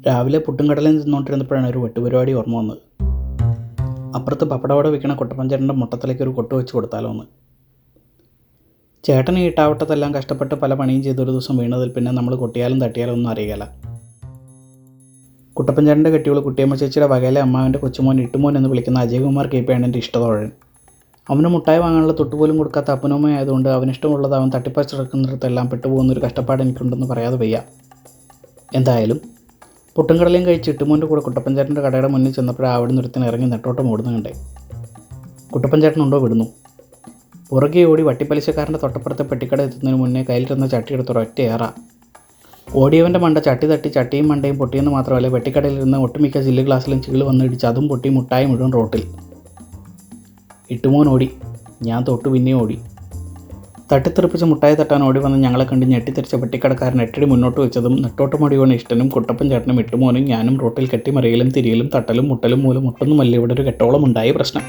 രാവിലെ പുട്ടും കടലയും തിന്നുകൊണ്ടിരുന്നപ്പോഴാണ് ഒരു വെട്ടുപരിപാടി ഓർമ്മ വന്നത്. അപ്പുറത്ത് പപ്പടവട വിൽക്കണ കുട്ടപ്പഞ്ചേട്ടൻ്റെ മുട്ടത്തിലേക്ക് ഒരു കൊട്ട് വെച്ച് കൊടുത്താലോ എന്ന്. ചേട്ടന് ഈ ഇട്ടാവട്ടത്തെല്ലാം കഷ്ടപ്പെട്ട് പല പണിയും ചെയ്തൊരു ദിവസം വീണതിൽ പിന്നെ നമ്മൾ കൊട്ടിയാലും തട്ടിയാലും ഒന്നും അറിയില്ല. കുട്ടപ്പഞ്ചേട്ടൻ്റെ കെട്ടിയോള് കുട്ടിയമ്മ ചേച്ചിയുടെ വകയിലെ അമ്മാവൻ്റെ കൊച്ചുമോൻ ഇട്ടുമോൻ എന്ന് വിളിക്കുന്ന അജയ്കുമാർ കെപിയാണ് എൻ്റെ ഇഷ്ടതോഴൻ. അവന് മുട്ടായി വാങ്ങാനുള്ള തൊട്ടുപോലും കൊടുക്കാത്ത അപ്പനമ്മയായതുകൊണ്ട് അവനിഷ്ടമുള്ളത് അവൻ തട്ടിപ്പറിച്ചിറക്കുന്നിടത്തെല്ലാം പെട്ടുപോകുന്നൊരു കഷ്ടപ്പാട് എനിക്കുണ്ടെന്ന് പറയാതെ വയ്യ. എന്തായാലും പുട്ടും കടലയും കഴിച്ച് ഇട്ടുമോൻ്റെ കൂടെ കുട്ടപ്പഞ്ചേട്ടൻ്റെ കടയുടെ മുന്നിൽ ചെന്നപ്പോഴാണ് അവിടെ നിന്നൊരുത്തിന് ഇറങ്ങി നെട്ടോട്ടം ഓടുന്നു കണ്ടേ. കുട്ടപ്പഞ്ചേട്ടനുണ്ടോ വിടുന്നു. പുറകെ ഓടി വട്ടിപ്പലിശക്കാരൻ്റെ തൊട്ടപ്പുറത്തെ പെട്ടിക്കട എത്തുന്നതിന് മുന്നേ കയ്യിലിരുന്ന ചട്ടിയെടുത്ത് ഒരൊറ്റ ഏറ. ഓടിയവൻ്റെ മണ്ട ചട്ടി തട്ടി ചട്ടിയും മണ്ടയും പൊട്ടിയെന്ന് മാത്രമല്ല പെട്ടിക്കടയിലിരുന്ന് ഒട്ടുമിക്ക ചില്ല് ഗ്ലാസ്സിലും ചികിൾ വന്നിടിച്ച് അതും പൊട്ടി മുട്ടായി മുഴുവൻ റോട്ടിൽ. ഇട്ടുമോൻ ഓടി, ഞാൻ തൊട്ടു പിന്നെയും ഓടി. തട്ടിത്തെറിപ്പിച്ച് മുട്ടായി തട്ടാൻ ഓടി വന്ന് ഞങ്ങളെ കണ്ട് ഞെട്ടിത്തെറിച്ച പെട്ടിക്കടക്കാരൻ എട്ടടി മുന്നോട്ട് വെച്ചതും നെട്ടോട്ടമടിയോണ് ഇഷ്ടനും കുട്ടപ്പൻ ചേട്ടനും ഇട്ടുമോനും ഞാനും റോട്ടിൽ കെട്ടിമറിയലും തിരിയലും തട്ടലും മുട്ടലും മൂലം ഒട്ടൊന്നുമല്ല ഇവിടെ ഒരു കെട്ടോളം ഉണ്ടായ പ്രശ്നം.